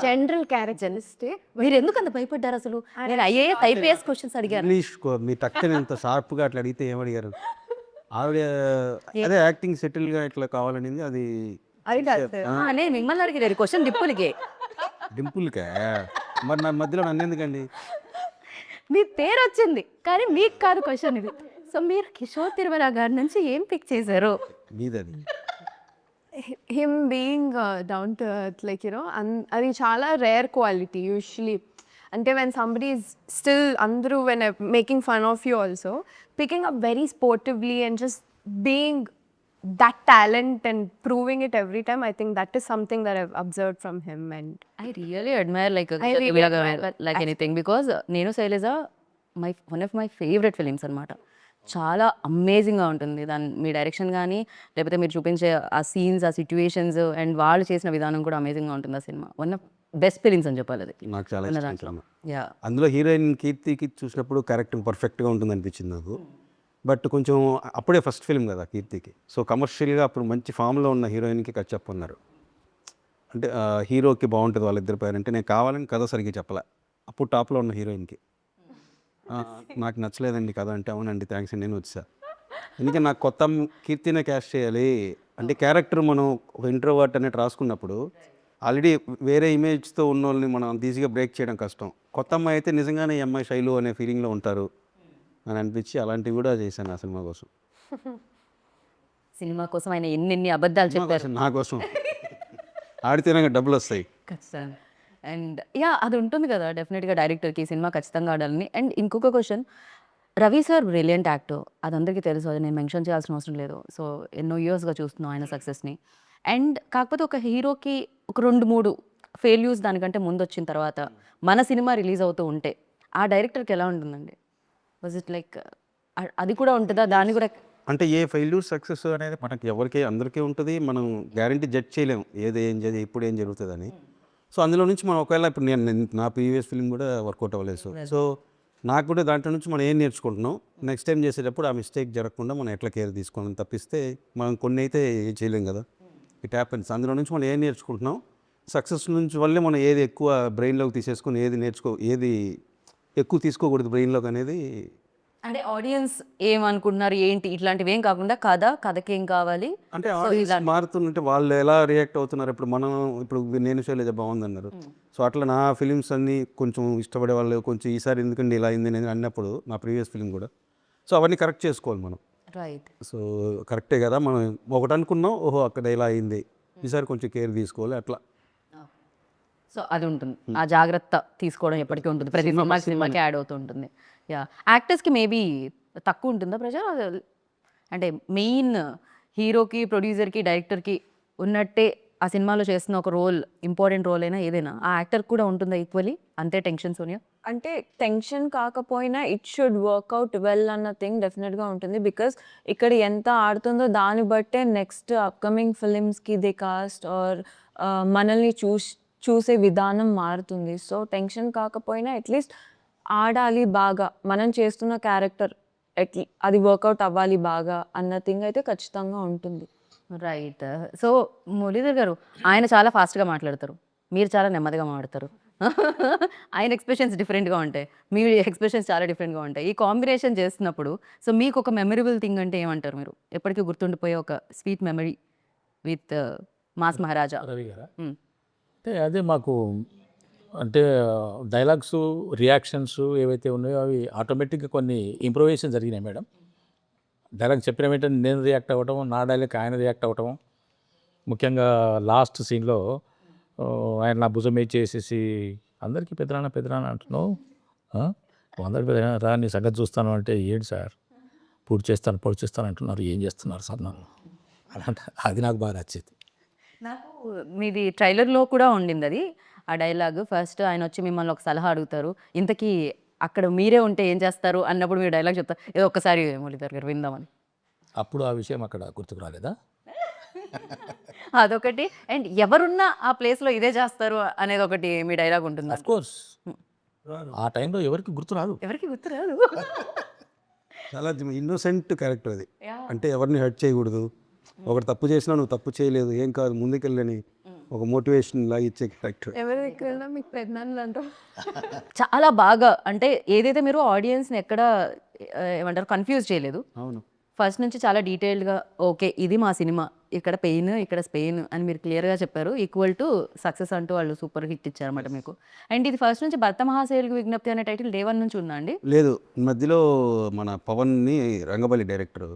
General characteristic. మీరు ఎందుకు అంత భయపడ్డారు అసలు? నేను ఐపీఎస్ క్వశ్చన్స్ అడిగాను. ఇంగ్లీష్ మీ టక్కని ఎంత షార్ప్గా అట్లా అడిగితే ఏమడిగారు? ఆవిడ అదే యాక్టింగ్ సెటిల్గా ఇట్లా కావాలనింది, అది నేను మిమ్మల్ని అడిగారు క్వశ్చన్ డింపుల్కే. మరి నా మధ్యలో నన్ను ఎందుకండి? మీ పేరు వచ్చింది కానీ మీకు కాదు క్వశ్చన్ ఇది. సో మీరు కిషోర్ తిరుమల గారి నుంచి ఏం పిక్ చేశారు? మీదది him being down to earth, like అది చాలా రేర్ క్వాలిటీ యూజువలీ. అంటే when somebody is still అందరూ when I'm making fun of you also, picking up very sportively and just being that talent and proving it every time, I think that is something that I've observed from him. And I really admire like anything because నేను Shailaja one of my favorite films అన్నమాట. చాలా అమేజింగ్గా ఉంటుంది దాని మీ direction కానీ లేకపోతే మీరు చూపించే ఆ సీన్స్, ఆ సిచ్యువేషన్స్ అండ్ వాళ్ళు చేసిన విధానం కూడా అమేజింగ్గా ఉంటుంది. ఆ cinema one of best films అని చెప్పాలి. అది నాకు చాలా ఇష్టం. అందులో హీరోయిన్ కీర్తికి చూసినప్పుడు క్యారెక్టర్ పర్ఫెక్ట్గా ఉంటుంది అనిపించింది నాకు. బట్ కొంచెం అప్పుడే ఫస్ట్ ఫిల్మ్ కదా కీర్తికి, సో కమర్షియల్గా అప్పుడు మంచి ఫామ్లో ఉన్న హీరోయిన్కి కట్ చెప్పన్నారు. అంటే హీరోకి బాగుంటుంది వాళ్ళిద్దరి పేరు అంటే నేను కావాలని కథ సరిగ్గా చెప్పలే. అప్పుడు టాప్లో ఉన్న హీరోయిన్కి నాకు నచ్చలేదండి కథ అంటే, అవునండి థ్యాంక్స్ అండి నేను వచ్చా. ఎందుకంటే నాకు కొత్త కీర్తినే క్యాస్ట్ చేయాలి అంటే క్యారెక్టర్ మనం ఒక ఇంట్రోవర్ట్ అనేది రాసుకున్నప్పుడు ఆల్రెడీ వేరే ఇమేజ్తో ఉన్న వాళ్ళని మనం ఈజీగా బ్రేక్ చేయడం కష్టం. కొత్త అమ్మాయి అయితే నిజంగానే ఈ అమ్మాయి శైలు అనే ఫీలింగ్లో ఉంటారు అని అనిపించి అలాంటివి కూడా చేశాను ఆ సినిమా కోసం. సినిమా కోసం ఆయన ఎన్ని అబద్ధాలు చెప్పారు. నా కోసం ఆడితేనే డబ్బులు వస్తాయి. ఖచ్చితంగా. అండ్ యా అది ఉంటుంది కదా డెఫినెట్గా డైరెక్టర్కి ఈ సినిమా ఖచ్చితంగా ఆడాలని. అండ్ ఇంకొక question, Ravi sir brilliant actor, అది అందరికీ తెలుసు, అది నేను మెన్షన్ చేయాల్సిన అవసరం లేదు. సో ఎన్నో ఇయర్స్గా చూస్తున్నాం ఆయన సక్సెస్ని. అండ్ కాకపోతే ఒక హీరోకి ఒక 2-3 ఫెయిల్యూర్స్ దానికంటే ముందు వచ్చిన తర్వాత మన సినిమా రిలీజ్ అవుతూ ఉంటే ఆ డైరెక్టర్కి ఎలా ఉంటుందండి? వాజ్ ఇట్ లైక్ అది కూడా ఉంటుందా? దాన్ని కూడా అంటే ఏ ఫెయిల్యూర్ సక్సెస్ అనేది మనకి ఎవరికి అందరికీ ఉంటుంది. మనం గ్యారంటీ జడ్జ్ చేయలేం ఏది ఏం చేయాలి ఇప్పుడు ఏం జరుగుతుందని. సో అందులో నుంచి మనం ఒకవేళ ఇప్పుడు నా ప్రీవియస్ ఫిల్మ్ కూడా వర్కౌట్ అవ్వలేదు. సో నాకు కూడా దాంట్లో నుంచి మనం ఏం నేర్చుకుంటున్నాం, నెక్స్ట్ టైం చేసేటప్పుడు ఆ మిస్టేక్ జరగకుండా మనం ఎట్లా కేర్ తీసుకోవాలని తప్పిస్తే మనం కొన్ని అయితే ఏం చేయలేం కదా. It happens. అందులో నుంచి మనం ఏం నేర్చుకుంటున్నాం, సక్సెస్ నుంచి వల్లే మనం ఏది ఎక్కువ బ్రెయిన్లోకి తీసేసుకుని ఏది ఎక్కువ తీసుకోకూడదు బ్రెయిన్లోకి అనేది. అంటే ఆడియన్స్ ఏమనుకుంటున్నారు ఏంటి ఇట్లాంటివి ఏం కాకుండా కథకి ఏం కావాలి అంటే ఆడియన్స్ మారుతుంటే వాళ్ళు ఎలా రియాక్ట్ అవుతున్నారు. ఇప్పుడు నేను శైలజ బాగుందన్నారు. సో అట్లా నా ఫిలిమ్స్ అన్నీ కొంచెం ఇష్టపడే వాళ్ళు కొంచెం ఈసారి ఎందుకండి ఇలా అయింది నేను అన్నప్పుడు నా ప్రీవియస్ ఫిలిం కూడా. సో అవన్నీ కరెక్ట్ చేసుకోవాలి మనం. రైట్. సో కరెక్టే కదా, మనం ఒకటి అనుకున్నాం, ఓహో అక్కడ ఇలా అయింది, ఈసారి కొంచెం కేర్ తీసుకోవాలి అట్లా. సో అది ఉంటుంది, ఆ జాగ్రత్త తీసుకోవడం ఎప్పటికీ ఉంటుంది, ప్రతి సినిమాకి యాడ్ అవుతూ ఉంటుంది. యా యాక్టర్స్కి మేబీ తక్కువ ఉంటుందా ప్రెషర్? అంటే మెయిన్ హీరోకి ప్రొడ్యూసర్కి డైరెక్టర్కి ఉన్నట్టే ఆ సినిమాలో చేస్తున్న ఒక రోల్ ఇంపార్టెంట్ రోల్ అయినా ఏదైనా ఆ యాక్టర్ కూడా ఉంటుందా ఈక్వలీ అంతే టెన్షన్ సోనియా? అంటే టెన్షన్ కాకపోయినా ఇట్ షుడ్ వర్క్అవుట్ వెల్ అన్న థింగ్ డెఫినెట్గా ఉంటుంది. బికాస్ ఇక్కడ ఎంత ఆడుతుందో దాన్ని బట్టే నెక్స్ట్ అప్కమింగ్ ఫిలిమ్స్కి ది కాస్ట్ ఆర్ మనల్ని చూసే విధానం మారుతుంది. సో టెన్షన్ కాకపోయినా అట్లీస్ట్ ఆడాలి బాగా, మనం చేస్తున్న క్యారెక్టర్ అది వర్కౌట్ అవ్వాలి బాగా అన్న థింగ్ అయితే ఖచ్చితంగా ఉంటుంది. రైట్. సో మురళీధర్ గారు ఆయన చాలా ఫాస్ట్గా మాట్లాడతారు, మీరు చాలా నెమ్మదిగా మాట్లాడతారు. ఆయన ఎక్స్ప్రెషన్స్ డిఫరెంట్గా ఉంటాయి, మీ ఎక్స్ప్రెషన్స్ చాలా డిఫరెంట్గా ఉంటాయి. ఈ కాంబినేషన్ చేస్తున్నప్పుడు సో మీకు ఒక మెమరబుల్ థింగ్ అంటే ఏమంటారు మీరు? ఎప్పటికీ గుర్తుండిపోయే ఒక స్వీట్ మెమరీ విత్ మాస్ మహారాజా. రవి గారా? అంటే అదే మాకు అంటే డైలాగ్స్ రియాక్షన్స్ ఏవైతే ఉన్నాయో అవి ఆటోమేటిక్గా కొన్ని ఇంప్రూవేషన్ జరిగినాయి మేడం. డైలాగ్ చెప్పిన వెంటనే నేను రియాక్ట్ అవ్వటం, నా డైలాగ్ ఆయన రియాక్ట్ అవ్వటం. ముఖ్యంగా లాస్ట్ సీన్లో ఆయన నా భుజం మీద చేసేసి అందరికీ పెద్దనాన్న అంటున్నావు, అందరికి పెద్దనా రా నీ సంగతి చూస్తాను అంటే ఏంటి సార్ పూర్తి చేస్తాను అంటున్నారు, ఏం చేస్తున్నారు సార్ నన్ను అలాంటి. అది నాకు బాగా నచ్చేది. నాకు మీది ట్రైలర్లో కూడా ఉండింది అది, ఆ డైలాగ్. ఫస్ట్ ఆయన వచ్చి మిమ్మల్ని ఒక సలహా అడుగుతారు, ఇంతకీ అక్కడ మీరే ఉంటే ఏం చేస్తారు అన్నప్పుడు మీరు డైలాగ్ చెప్తారు, ఏదో ఒక్కసారి మురళీధర్ గారు విందామని. అప్పుడు ఆ విషయం అక్కడ గుర్తుకు రాలేదా? అదొకటి. అండ్ ఎవరున్నా ఆ ప్లేస్లో ఇదే చేస్తారు అనేది ఒకటి మీ డైలాగ్ ఉంటుంది. అఫ్ కోర్స్ ఆ టైంలో ఎవరికి గుర్తురాదు. ఎవరికి గుర్తురాదు. చాలా ఇన్నోసెంట్ క్యారెక్టర్ అది. అంటే ఎవరిని హర్ట్ చేయకూడదు, ఒకటి తప్పు చేసినా నువ్వు తప్పు చేయలేదు, ఏం కాదు ముందుకెళ్ళని ఒక మోటివేషన్ లాగా ఇచ్చే క్యారెక్టర్. ఎవరి దగ్గర మీకు పెద్దనాన్నలు అంటారు. చాలా బాగా అంటే ఏదైతే మీరు ఆడియన్స్ని ఎక్కడ ఏమంటారు కన్ఫ్యూజ్ చేయలేదు. అవును, ఫస్ట్ నుంచి చాలా డీటెయిల్డ్గా ఓకే ఇది మా సినిమా, ఇక్కడ పెయిన్ ఇక్కడ స్పెయిన్ అని మీరు క్లియర్గా చెప్పారు. ఈక్వల్ టు సక్సెస్ అంటూ వాళ్ళు సూపర్ హిట్ ఇచ్చారన్నమాట మీకు. అండ్ ఇది ఫస్ట్ నుంచి భర్త మహాశైలుకి విజ్ఞప్తి అనే టైటిల్ డే 1 నుంచి ఉందా అండి? లేదు, మధ్యలో మన పవన్ని రంగబలి డైరెక్టర్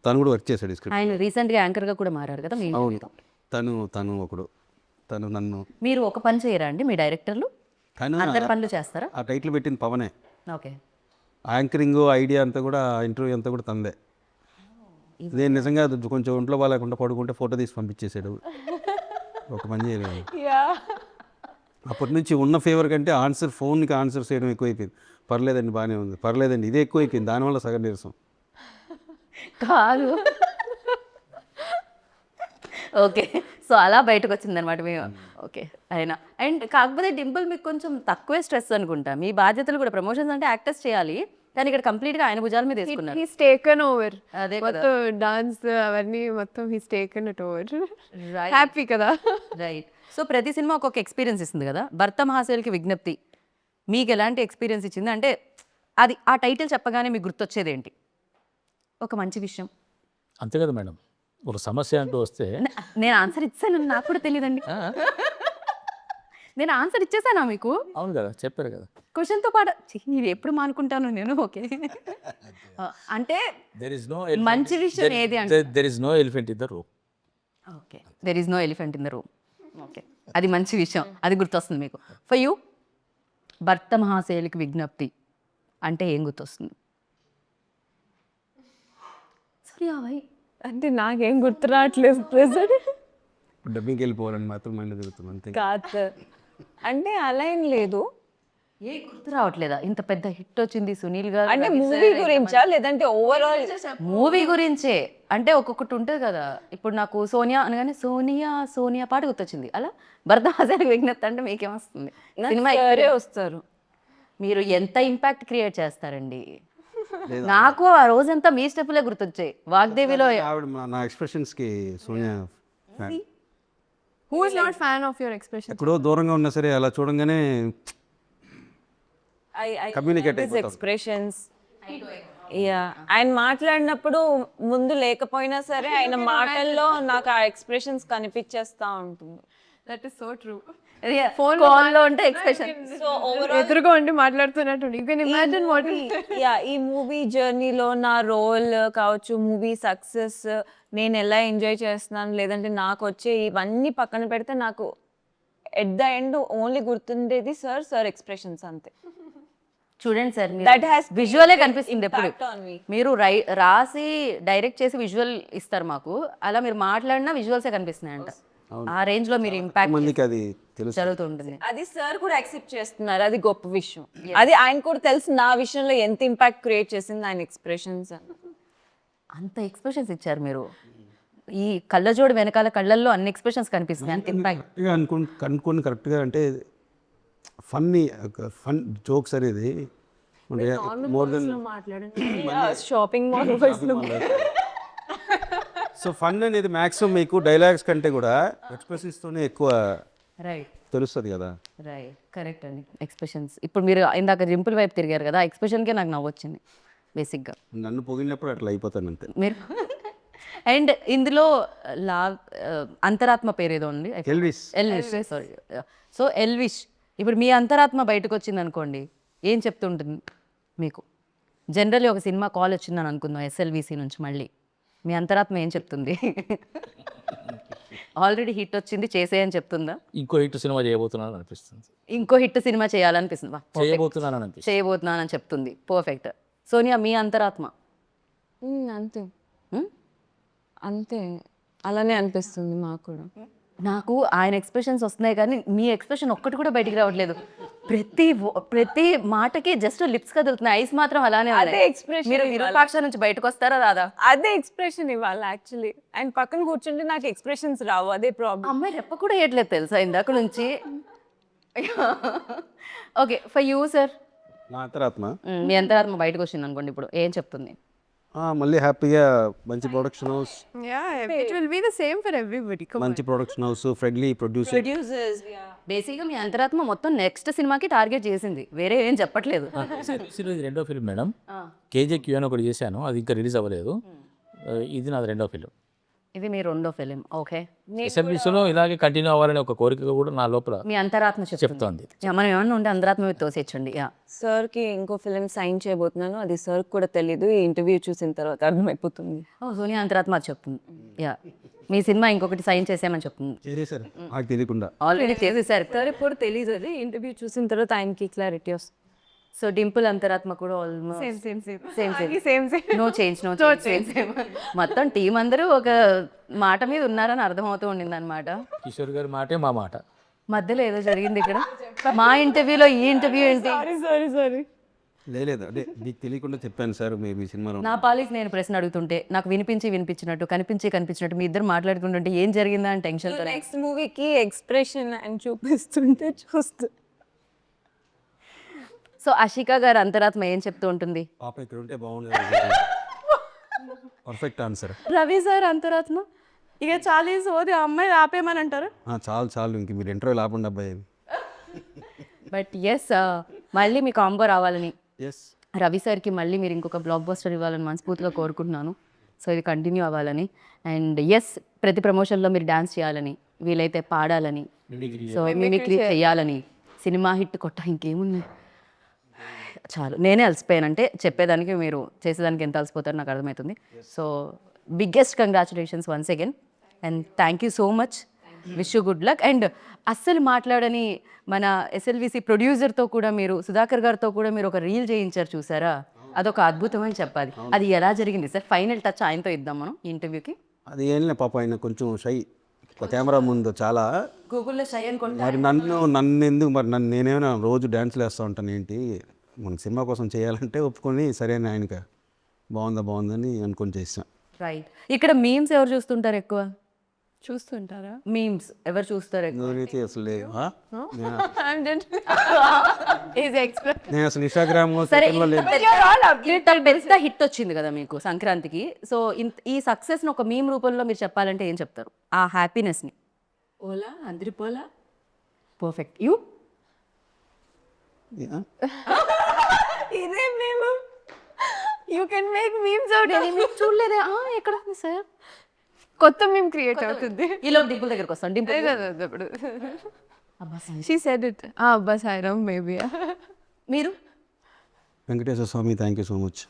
తను కూడా వర్క్ చేశాడు స్క్రిప్ట్. ఆయన రీసెంట్గా యాంకర్గా కూడా మారారు కదా మీ అవును, తను నన్ను. మీరు ఒక పని చేయరా అండి మీ డైరెక్టర్లు? తను అందరి పనులు చేస్తారా? ఆ టైటిల్ పెట్టిన పవనే. ఓకే. యాంకరింగ్ ఐడియా అంతా కూడా ఇంటర్వ్యూ అంతా కూడా తందే. నేను నిజంగా కొంచెం ఒంట్లో బాగాలేకుండా పడుకుంటే ఫోటో తీసి పంపించేసాడు, ఒక పని చేయలేదు. అప్పటి నుంచి ఉన్న ఫేవర్ కంటే ఫోన్కి ఆన్సర్ చేయడం ఎక్కువైపోయింది. పర్లేదండి బాగానే ఉంది, పర్లేదండి ఇదే ఎక్కువైపోయింది, దానివల్ల సగం నీరసం. కాదు ఓకే. సో అలా బయటకు వచ్చింది అనమాట మేము. ఓకే అయినా అండ్ కాకపోతే డింపుల్ మీకు కొంచెం తక్కువే స్ట్రెస్ అనుకుంటా, మీ బాధ్యతలు కూడా ప్రమోషన్స్ అంటే యాక్టర్స్ చేయాలి, కానీ ఇక్కడ కంప్లీట్గా ఆయన భుజాల మీద వేసుకున్నారు. హీస్ టేకన్ ఓవర్ అదే మొత్తం డాన్స్ అవన్నీ మొత్తం he's taken it over. Happy కదా. రైట్. సో ప్రతి సినిమా ఒక్కొక్క ఎక్స్పీరియన్స్ ఇస్తుంది కదా. భర్త మహాశైలుకి విజ్ఞప్తి మీకు ఎలాంటి ఎక్స్పీరియన్స్ ఇచ్చింది? అంటే అది ఆ టైటిల్ చెప్పగానే మీకు గుర్తొచ్చేది ఏంటి? ఒక మంచి విషయం? అంతే కదా మేడం. ఒక సమస్య అంటూ వస్తే నేను ఆన్సర్ ఇచ్చాను, నాకు కూడా తెలియదండి. నేను ఆన్సర్ ఇచ్చేసానా మీకు? అవును కదా, చెప్పారు కదా. క్వశ్చన్తో పాటు ఇది ఎప్పుడు మానుకుంటాను నేను. ఓకే, అంటే దెర్ ఇస్ నో మంచి విషయం ఏది అంటే there is no elephant in the room. Okay, there is no elephant in the room. Okay, అది మంచి విషయం, అది గుర్తొస్తుంది మీకు. ఫర్ యూ, భర్త మహాశయులకి విజ్ఞప్తి అంటే ఏం గుర్తొస్తుంది? సరే భాయ్, అంటే నాకేం గుర్తు రావట్లేదు ప్రెసెంట్. డబ్బింగ్కి వెళ్ళిపోవాలని మాత్రం మైండ్ తిరుగుతుంది అంతే. కాదు సార్, అంటే అలా ఏం లేదు. ఏ గుర్తు రావట్లేదా? ఇంత పెద్ద హిట్ వచ్చింది సునీల్ గారు. అంటే మూవీ గురించా లేదంటే ఓవరాల్? మూవీ గురించే, అంటే ఒక్కొక్కటి ఉంటుంది కదా. ఇప్పుడు నాకు సోనియా అనగానే సోనియా సోనియా పాట గుర్తొచ్చింది. అలా భర్త మహాశయులకి విజ్ఞప్తి అంటే మీకేమొస్తుంది? సినిమా సరే వస్తారు. మీరు ఎంత ఇంపాక్ట్ క్రియేట్ చేస్తారండి. నాకు ఆ రోజంతా మీ స్టెప్లే గుర్తొచ్చాయి. వాగ్దేవిలో ఆవిడ నా ఎక్స్ప్రెషన్స్కి Sonia fan. Who is not fan of your expression? ఎక్కడో దూరంగా ఉన్నా సరే అలా చూడంగానే Communicate అయిపోతాం. ఎక్స్ప్రెషన్స్. యా, ఆయన మాట్లాడినప్పుడు ముందు లేకపోయినా సరే ఆయన మాటల్లో నాకు ఆ ఎక్స్ప్రెషన్స్ కనిపించేస్తా ఉంటుంది. That is so true. ఫోన్లో ఉంటే ఎక్స్ప్రెషన్. సో ఓవరాల్ ఎదురుగా ఉండి మాట్లాడుతున్నట్టు. You can imagine what yeah, ఈ మూవీ జర్నీలో నా రోల్ కావచ్చు, మూవీ సక్సెస్, నేను ఎలా ఎంజాయ్ చేస్తున్నాను, లేదంటే నాకు వచ్చే ఇవన్నీ పక్కన పెడితే నాకు ఎట్ ద ఎండ్ ఓన్లీ గుర్తుండేది సార్ ఎక్స్ప్రెషన్స్ అంతే. చూడండి సార్, That has విజువలే కనిపిస్తుంది ఎప్పుడు. impact on me. మీరు రాసి డైరెక్ట్ చేసి విజువల్ ఇస్తారు మాకు, అలా మీరు మాట్లాడినా విజువల్సే కనిపిస్తున్నాయంట. ఆ రేంజ్ లో మీరు ఇంపాక్ట్ మందికి అది తెలుసు. జరుగుతుంటుంది. అది సార్ కూడా యాక్సెప్ట్ చేస్తున్నారు, అది గొప్ప విషయం. అది ఆయన కూడా తెలుసు నా విషయంలో ఎంత ఇంపాక్ట్ క్రియేట్ చేసింది ఆయన ఎక్స్ప్రెషన్స్ అని. అంత ఎక్స్ప్రెషన్స్ ఇచ్చారు మీరు. ఈ కళ్ళజోడు వెనకాల కళ్ళల్లో అన్ని ఎక్స్ప్రెషన్స్ కనిపిస్తున్నాయి. అంత ఇంపాక్ట్. కరెక్ట్గా కనుక్కొని కరెక్ట్గా అంటే ఫన్నీ ఫన్ జోక్స్ అనేది more than shopping mall so fun అనేది మ్యాక్సిమం మీకు డైలాగ్స్ కంటే కూడా ఎక్స్ప్రెషన్స్తోనే ఎక్కువ రైట్ తెలుస్తుంది కదా. రైట్, కరెక్ట్ అండి. ఎక్స్ప్రెషన్స్, ఇప్పుడు మీరు ఇందాక రింపుల్ వైపు తిరిగారు కదా, ఆ ఎక్స్ప్రెషన్కే నాకు నవ్వు వచ్చింది బేసిక్గా. నన్ను పొగిడినప్పుడు అట్లా అయిపోతాను అంతే. మీరు అండ్ ఇందులో అంతరాత్మ పేరు ఏదో ఉంది, Elvis. Elvish, sorry. So Elvish, ఇప్పుడు మీ అంతరాత్మ బయటకు వచ్చింది అనుకోండి, ఏం చెప్తుంటుంది మీకు? జనరల్లీ ఒక సినిమా కాల్ వచ్చిందని అనుకుందాం ఎస్ఎల్విసి నుంచి, మళ్ళీ మీ అంతరాత్మ ఏం చెప్తుంది? ఆల్రెడీ హిట్ వచ్చింది చేసేయని చెప్తుందా? ఇంకో హిట్ సినిమా చేయబోతున్నాను అనిపిస్తుంది. ఇంకో హిట్ సినిమా చేయాలనిపిస్తుంది, చేయబోతున్నాను అనిపిస్తుంది. చేయబోతున్నానని చెప్తుంది. పర్ఫెక్ట్. సోనియా, మీ అంతరాత్మ? అంతే హ్మ్? అంతే, అలానే అనిపిస్తుంది మాకు కూడా. నాకు ఆయన ఎక్స్ప్రెషన్స్ వస్తున్నాయి కానీ మీ ఎక్స్ప్రెషన్ ఒక్కటి కూడా బయటికి రావట్లేదు. ప్రతి మాటకి జస్ట్ లిప్స్ కదులుతున్నాయి, ఐస్ మాత్రం అలానే ఉన్నాయి. అదే expression మీరు విరూపాక్ష నుంచి బయటకు వస్తారా రాదా? అదే ఎక్స్ప్రెషన్ ఇవ్వాలి యాక్చువల్లీ. అండ్ పక్కన కూర్చుంటే నాకు ఎక్స్ప్రెషన్స్ రావు, అదే ప్రాబ్లం. అమ్మాయి రెప్ప కూడా వేయట్లేదు తెలుసా ఇందాక నుంచి. ఓకే, ఫర్ యూ సార్, నా అంతరాత్మ మీ అంతరాత్మ బయటకు వచ్చింది అనుకోండి, ఇప్పుడు ఏం చెప్తుంది? మళ్ళీ హ్యాపీగా మంచి production house, Yeah, it will be the same for everybody. Come on. మంచి production house, friendly producer. Producers బేసిక్గా మీ అంతరాత్మ మొత్తం నెక్స్ట్ సినిమాకి టార్గెట్ చేసింది, వేరే ఏం చెప్పట్లేదు. ఇది రెండో ఫిల్మ్ మేడం. కేజేక్యూ అని ఒకటి చేశాను, అది ఇంకా రిలీజ్ అవ్వలేదు. ఇది నాది రెండో ఫిల్మ్. ఇది మీ రెండో ఫిలిం. ఓకే, ఎస్ఎల్బీసీలో ఇలాగే కంటిన్యూ అవ్వాలనే ఒక కోరిక కూడా నా లోపల మీ అంతరాత్మ చెప్తోంది. మనం ఏమన్నా ఉంటే అంతరాత్మ మీద తోసేచ్చండి. యా, సార్కి ఇంకో ఫిలిం సైన్ చేయబోతున్నాను, అది సార్ కూడా తెలీదు, ఈ ఇంటర్వ్యూ చూసిన తర్వాత అర్థమైపోతుంది. ఓ సోనియా అంతరాత్మ అది చెప్తుంది. యా, మీ సినిమా ఇంకొకటి సైన్ చేసామని చెప్తుంది. చేసేసారు నాకు తెలియకుండా. ఆల్రెడీ చేసేసారు. సార్ ఇప్పుడు తెలీదు, అది ఇంటర్వ్యూ చూసిన తర్వాత ఆయనకి క్లారిటీ వస్తుంది. సో డింపుల్ అంతరాత్మ కూడా ఆల్మోస్ట్ Same. No change. మొత్తం టీం అందరూ ఒక మాట మీద ఉన్నారని అర్థమవుతూ ఉండింది అనమాట. కిషోర్ గారి మాటే మా మాట. మధ్యలో ఏదో జరిగింది ఇక్కడ. మా ఇంటర్వ్యూలో ఈ ఇంటర్వ్యూ ఏంటి? సారీ లేదు అంటే నీకు తెలియకుండా చెప్పాను సార్ మీ సినిమాలో. నా పాలికి నేను ప్రశ్న అడుగుతుంటే నాకు వినిపించినట్టు కనిపించినట్టు మీ ఇద్దరు మాట్లాడుకుంటుంటే ఏం జరిగిందా అని టెన్షన్తో. నెక్స్ట్ మూవీకి ఎక్స్ప్రెషన్ అని చూపిస్తుంటే చూస్తూ. సో అషికా గారు అంతరాత్మ ఏం చెప్తూ ఉంటుంది? పాప ఇక్కడ ఉంటే బాగుండేది. Perfect answer. రవి సార్ అంతరాత్మ ఇక చాలా సోది, ఆ అమ్మాయి ఆపేయమని అంటారు. చాలు ఇంక మీరు ఇంటర్వ్యూ ఆపండి అబ్బాయి. బట్ ఎస్, మళ్ళీ మీ కాంబో రావాలని ఎస్ రవి సార్కి మళ్ళీ మీరు ఇంకొక బ్లాక్ బస్టర్ ఇవ్వాలని మనస్ఫూర్తిగా కోరుకుంటున్నాను. సో ఇది కంటిన్యూ అవ్వాలని. అండ్ ఎస్, ప్రతి ప్రమోషన్లో మీరు డ్యాన్స్ చేయాలని, వీలైతే పాడాలని, సో మిమిక్రీ చేయాలని, సినిమా హిట్ కొట్ట ఇంకేముంది చాలు. నేనే అలసిపోయాను, అంటే చెప్పేదానికి మీరు చేసేదానికి ఎంత అలసిపోతారో నాకు అర్థమవుతుంది. So biggest congratulations once again and thank you so much. Wish you good luck. And అస్సలు మాట్లాడని మన ఎస్ఎల్విసి ప్రొడ్యూసర్తో కూడా మీరు, సుధాకర్ గారితో కూడా మీరు ఒక రీల్ చేయించారు చూసారా, అదొక అద్భుతమని చెప్పాలి. అది ఎలా జరిగింది సార్? ఫైనల్ టచ్ ఆయనతో ఇద్దాం మనం ఈ ఇంటర్వ్యూకి. అది ఏం లే పాప, ఆయన కొంచెం షై కెమెరా ముందు చాలా. గూగుల్లో షై అనుకుంటా. మరి నన్ను ఎందుకు మరి నేనేమైనా రోజు డ్యాన్స్లు వేస్తూ ఉంటాను ఏంటి, మన సినిమా కోసం చేయాలంటే ఒప్పుకొని సరే అని ఆయనకి బాగుందని అనుకొని చేసాం. రైట్. ఇక్కడ మీమ్స్ ఎవరు చూస్తుంటారు ఎక్కువ? చూస్తుంటారా? మీమ్స్ ఎవరు చూస్తారు ఎక్కువ? ఎవరైతే అసలు నేను అసలు ఇన్స్టాగ్రామ్ సరే, పెద్ద హిట్ వచ్చింది కదా మీకు సంక్రాంతికి. సో ఈ సక్సెస్ని ఒక మీమ్ రూపంలో మీరు చెప్పాలంటే ఏం చెప్తారు? ఆ హ్యాపీనెస్ని. ఓలా అందరి పోలా పర్ఫెక్ట్. యూ ఇదే మేము you can make memes out. చూడలేదే ఎక్కడ ఉంది సార్? కొత్త మేము క్రియేట్ అవుతుంది. ఈలో డింపుల్ దగ్గరకు వస్తాం. డింపుల్ ఇప్పుడు షీ సెడ్ ఇట్. అబ్బా సాయిరామ్ మేబీ. మీరు వెంకటేశ్వర స్వామి థ్యాంక్ యూ సో మచ్.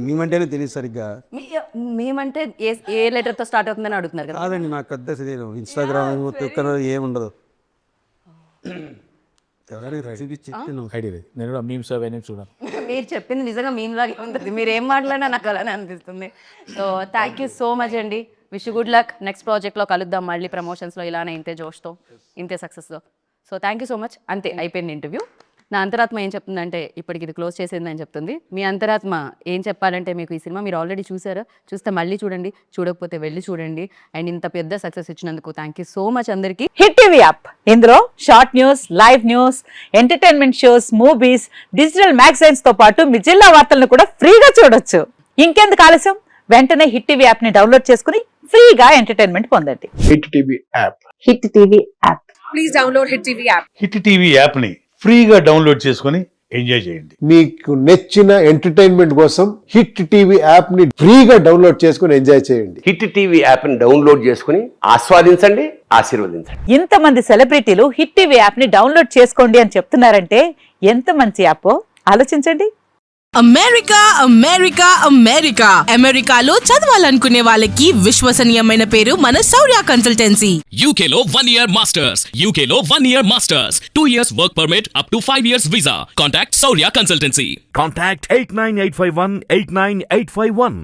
మేమంటేనే తెలియదు సరిగ్గా. మేమంటే ఏ లెటర్తో స్టార్ట్ అవుతుందని అడుగుతున్నారు కదా. కాదండి, నాకు పెద్ద తెలియదు. ఇన్స్టాగ్రామ్ ఏముండదు. ఎవరైనా ఐడియా లేదు. నేను కూడా మీమ్స్ అవన్నీ చూడాలి. మీరు చెప్పింది నిజంగా మీమ్ లాగే ఉంటుంది. మీరు ఏం మాట్లాడినా నాకు అలానే అనిపిస్తుంది. So thank you so much అండి. Wish good luck. నెక్స్ట్ ప్రాజెక్ట్లో కలుద్దాం మళ్ళీ ప్రమోషన్స్లో ఇలానే ఇంతే జోష్తో, ఇంతే సక్సెస్తో. So thank you so much. అంతే, అయిపోయింది ఇంటర్వ్యూ. నా అంతరాత్మ ఏం చెప్తుందంటే ఇప్పటికి ఇది క్లోజ్ చేసిందని చెప్తుంది. మీ అంతరాత్మ ఏం చెప్పాలంటే, మీకు ఈ సినిమా మీరు ఆల్రెడీ చూసారా, చూస్తే మళ్ళీ చూడండి, చూడకపోతే వెళ్ళి చూడండి. అండ్ ఇంత పెద్ద సక్సెస్ ఇచ్చినందుకు థ్యాంక్ యూ సో మచ్ అందరికీ. హిట్ టీవీ యాప్, ఇందులో short news, live news, entertainment shows, movies, digital magazines తో పాటు మీ జిల్లా వార్తలను కూడా ఫ్రీగా చూడొచ్చు. ఇంకెందుకు ఆలస్యం, వెంటనే హిట్ టీవీ యాప్ ని డౌన్లోడ్ చేసుకుని ఫ్రీగా ఎంటర్టైన్మెంట్ పొందండి. Hit TV app. Hit TV app. Please download hit TV app. Hit TV app ని ఫ్రీగా డౌన్లోడ్ చేసుకొని ఎంజాయ్ చేయండి. మీకు నచ్చిన ఎంటర్టైన్మెంట్ కోసం హిట్ టీవీ యాప్ ని ఫ్రీగా డౌన్లోడ్ చేసుకొని ఎంజాయ్ చేయండి. హిట్ టీవీ యాప్ ని డౌన్లోడ్ చేసుకుని ఆస్వాదించండి, ఆశీర్వదించండి. ఇంతమంది సెలబ్రిటీలు హిట్ టీవీ యాప్ ని డౌన్లోడ్ చేసుకోండి అని చెప్తున్నారంటే ఎంత మంచి యాప్ ఆలోచించండి. అమెరికా అమెరికా అమెరికా అమెరికాలో చదవాలనుకునే వాళ్ళకి విశ్వసనీయమైన పేరు మన శౌర్య కన్సల్టెన్సీ. UK లో 1 year masters. UK లో 1 year masters. 2 years work permit up to 5 years visa. Contact Saurya Consultancy. Contact 89851 89851.